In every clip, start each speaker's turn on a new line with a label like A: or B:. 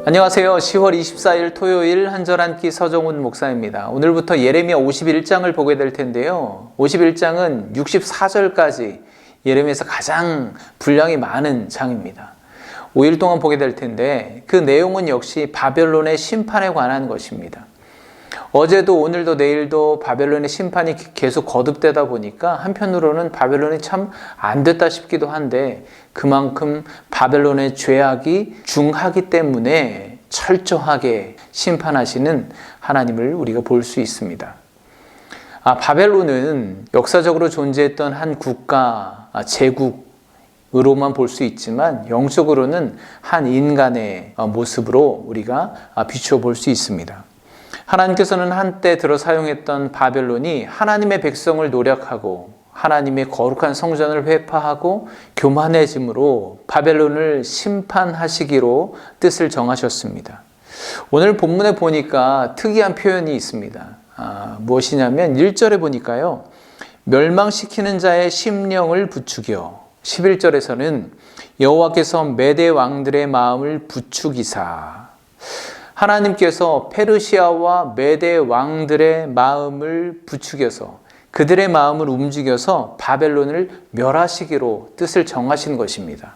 A: 안녕하세요. 10월 24일 토요일 한절 한 끼 서정훈 목사입니다. 오늘부터 예레미야 51장을 보게 될 텐데요. 51장은 64절까지 예레미야에서 가장 분량이 많은 장입니다. 5일 동안 보게 될 텐데 그 내용은 역시 바벨론의 심판에 관한 것입니다. 어제도 오늘도 내일도 바벨론의 심판이 계속 거듭되다 보니까 한편으로는 바벨론이 참 안 됐다 싶기도 한데 그만큼 바벨론의 죄악이 중하기 때문에 철저하게 심판하시는 하나님을 우리가 볼 수 있습니다. 바벨론은 역사적으로 존재했던 한 국가, 제국으로만 볼 수 있지만 영적으로는 한 인간의 모습으로 우리가 비추어 볼 수 있습니다. 하나님께서는 한때 들어 사용했던 바벨론이 하나님의 백성을 노력하고 하나님의 거룩한 성전을 회파하고 교만해짐으로 바벨론을 심판하시기로 뜻을 정하셨습니다. 오늘 본문에 보니까 특이한 표현이 있습니다. 무엇이냐면 1절에 보니까요. 멸망시키는 자의 심령을 부추겨 11절에서는 여호와께서 메대 왕들의 마음을 부추기사 하나님께서 페르시아와 메대 왕들의 마음을 부추겨서 그들의 마음을 움직여서 바벨론을 멸하시기로 뜻을 정하신 것입니다.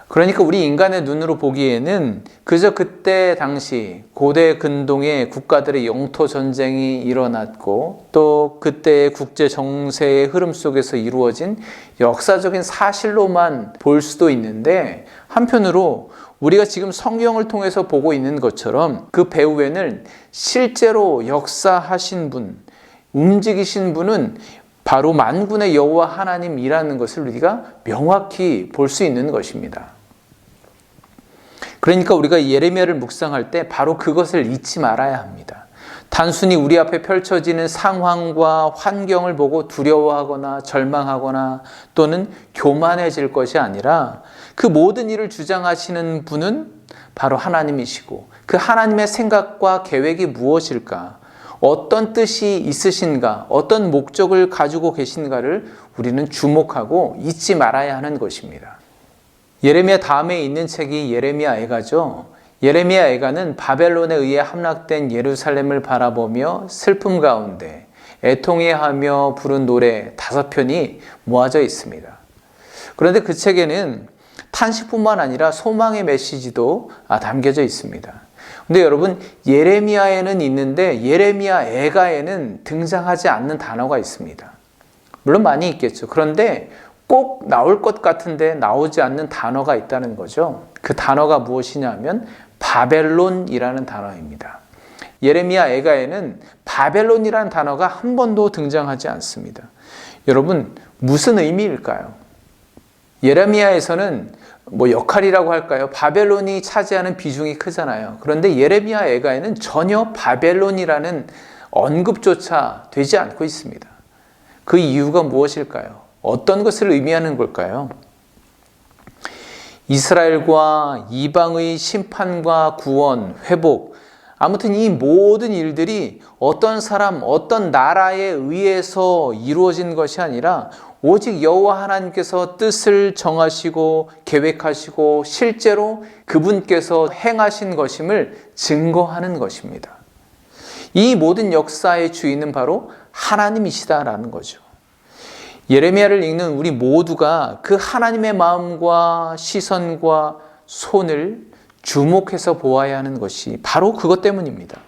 A: 그러니까 우리 인간의 눈으로 보기에는 그저 그때 당시 고대 근동의 국가들의 영토 전쟁이 일어났고 또 그때의 국제 정세의 흐름 속에서 이루어진 역사적인 사실로만 볼 수도 있는데 한편으로 우리가 지금 성경을 통해서 보고 있는 것처럼 그 배후에는 실제로 역사하신 분, 움직이신 분은 바로 만군의 여호와 하나님이라는 것을 우리가 명확히 볼 수 있는 것입니다. 그러니까 우리가 예레미야를 묵상할 때 바로 그것을 잊지 말아야 합니다. 단순히 우리 앞에 펼쳐지는 상황과 환경을 보고 두려워하거나 절망하거나 또는 교만해질 것이 아니라 그 모든 일을 주장하시는 분은 바로 하나님이시고 그 하나님의 생각과 계획이 무엇일까? 어떤 뜻이 있으신가? 어떤 목적을 가지고 계신가를 우리는 주목하고 잊지 말아야 하는 것입니다. 예레미야 다음에 있는 책이 예레미야 애가죠. 예레미야 애가는 바벨론에 의해 함락된 예루살렘을 바라보며 슬픔 가운데 애통해하며 부른 노래 5편이 모아져 있습니다. 그런데 그 책에는 탄식뿐만 아니라 소망의 메시지도 담겨져 있습니다. 근데 여러분 예레미야에는 있는데 예레미야 애가에는 등장하지 않는 단어가 있습니다. 물론 많이 있겠죠. 그런데 꼭 나올 것 같은데 나오지 않는 단어가 있다는 거죠. 그 단어가 무엇이냐면 바벨론이라는 단어입니다. 예레미야 애가에는 바벨론이라는 단어가 한 번도 등장하지 않습니다. 여러분 무슨 의미일까요? 예레미야에서는 역할이라고 할까요? 바벨론이 차지하는 비중이 크잖아요. 그런데 예레미야 애가에는 전혀 바벨론이라는 언급조차 되지 않고 있습니다. 그 이유가 무엇일까요? 어떤 것을 의미하는 걸까요? 이스라엘과 이방의 심판과 구원, 회복, 아무튼 이 모든 일들이 어떤 사람, 어떤 나라에 의해서 이루어진 것이 아니라 오직 여호와 하나님께서 뜻을 정하시고 계획하시고 실제로 그분께서 행하신 것임을 증거하는 것입니다. 이 모든 역사의 주인은 바로 하나님이시다라는 거죠. 예레미야를 읽는 우리 모두가 그 하나님의 마음과 시선과 손을 주목해서 보아야 하는 것이 바로 그것 때문입니다.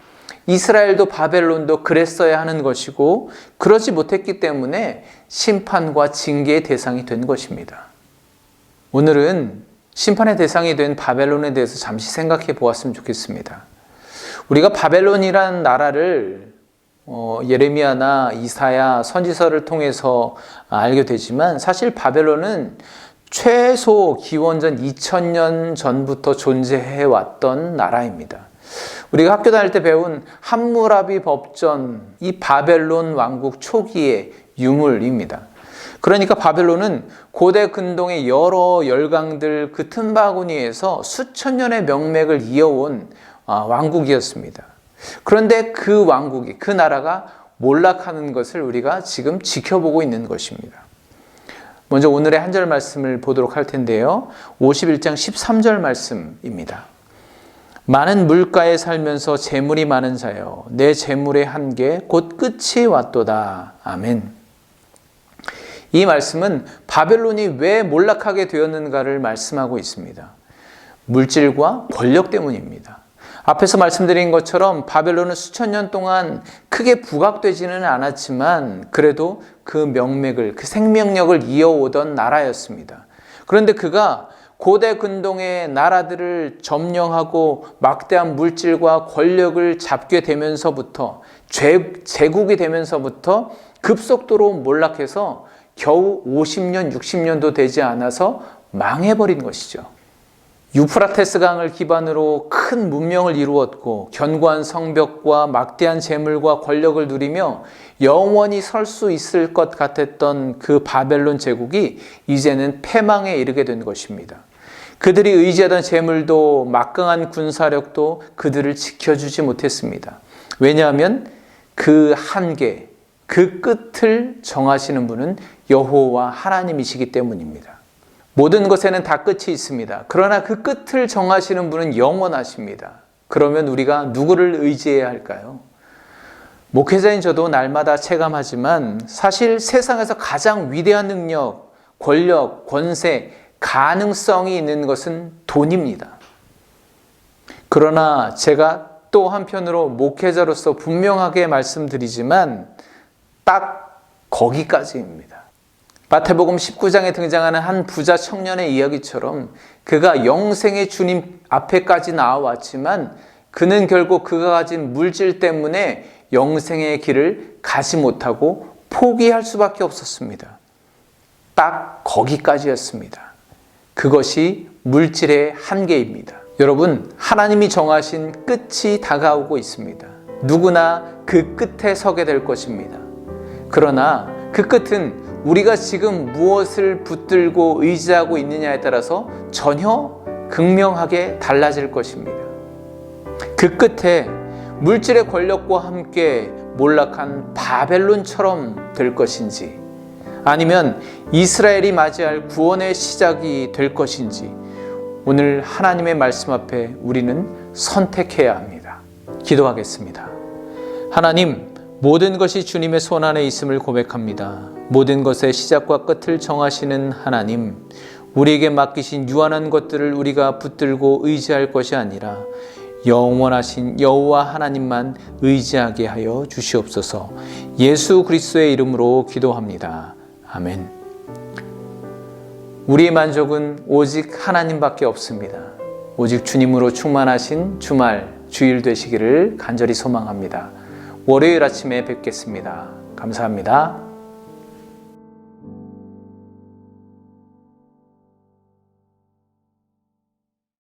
A: 이스라엘도 바벨론도 그랬어야 하는 것이고 그러지 못했기 때문에 심판과 징계의 대상이 된 것입니다. 오늘은 심판의 대상이 된 바벨론에 대해서 잠시 생각해 보았으면 좋겠습니다. 우리가 바벨론이라는 나라를 예레미야나 이사야 선지서를 통해서 알게 되지만 사실 바벨론은 최소 기원전 2000년 전부터 존재해왔던 나라입니다. 우리가 학교 다닐 때 배운 함무라비 법전, 이 바벨론 왕국 초기의 유물입니다. 그러니까 바벨론은 고대 근동의 여러 열강들 그 틈바구니에서 수천 년의 명맥을 이어온 왕국이었습니다. 그런데 그 왕국이, 그 나라가 몰락하는 것을 우리가 지금 지켜보고 있는 것입니다. 먼저 오늘의 한 절 말씀을 보도록 할 텐데요. 51장 13절 말씀입니다. 많은 물가에 살면서 재물이 많은 자여, 내 재물의 한계 곧 끝이 왔도다. 아멘. 이 말씀은 바벨론이 왜 몰락하게 되었는가를 말씀하고 있습니다. 물질과 권력 때문입니다. 앞에서 말씀드린 것처럼 바벨론은 수천 년 동안 크게 부각되지는 않았지만 그래도 그 명맥을, 그 생명력을 이어오던 나라였습니다. 그런데 그가 고대 근동의 나라들을 점령하고 막대한 물질과 권력을 잡게 되면서부터, 제국이 되면서부터 급속도로 몰락해서 겨우 50년, 60년도 되지 않아서 망해버린 것이죠. 유프라테스 강을 기반으로 큰 문명을 이루었고 견고한 성벽과 막대한 재물과 권력을 누리며 영원히 설 수 있을 것 같았던 그 바벨론 제국이 이제는 패망에 이르게 된 것입니다. 그들이 의지하던 재물도 막강한 군사력도 그들을 지켜주지 못했습니다. 왜냐하면 그 한계, 그 끝을 정하시는 분은 여호와 하나님이시기 때문입니다. 모든 것에는 다 끝이 있습니다. 그러나 그 끝을 정하시는 분은 영원하십니다. 그러면 우리가 누구를 의지해야 할까요? 목회자인 저도 날마다 체감하지만 사실 세상에서 가장 위대한 능력, 권력, 권세, 가능성이 있는 것은 돈입니다. 그러나 제가 또 한편으로 목회자로서 분명하게 말씀드리지만 딱 거기까지입니다. 마태복음 19장에 등장하는 한 부자 청년의 이야기처럼 그가 영생의 주님 앞에까지 나와왔지만 그는 결국 그가 가진 물질 때문에 영생의 길을 가지 못하고 포기할 수밖에 없었습니다. 딱 거기까지였습니다. 그것이 물질의 한계입니다. 여러분, 하나님이 정하신 끝이 다가오고 있습니다. 누구나 그 끝에 서게 될 것입니다. 그러나 그 끝은 우리가 지금 무엇을 붙들고 의지하고 있느냐에 따라서 전혀 극명하게 달라질 것입니다. 그 끝에 물질의 권력과 함께 몰락한 바벨론처럼 될 것인지, 아니면 이스라엘이 맞이할 구원의 시작이 될 것인지, 오늘 하나님의 말씀 앞에 우리는 선택해야 합니다. 기도하겠습니다. 하나님, 모든 것이 주님의 손 안에 있음을 고백합니다. 모든 것의 시작과 끝을 정하시는 하나님, 우리에게 맡기신 유한한 것들을 우리가 붙들고 의지할 것이 아니라 영원하신 여호와 하나님만 의지하게 하여 주시옵소서. 예수 그리스도의 이름으로 기도합니다. 아멘. 우리의 만족은 오직 하나님밖에 없습니다. 오직 주님으로 충만하신 주말, 주일 되시기를 간절히 소망합니다. 월요일 아침에 뵙겠습니다. 감사합니다.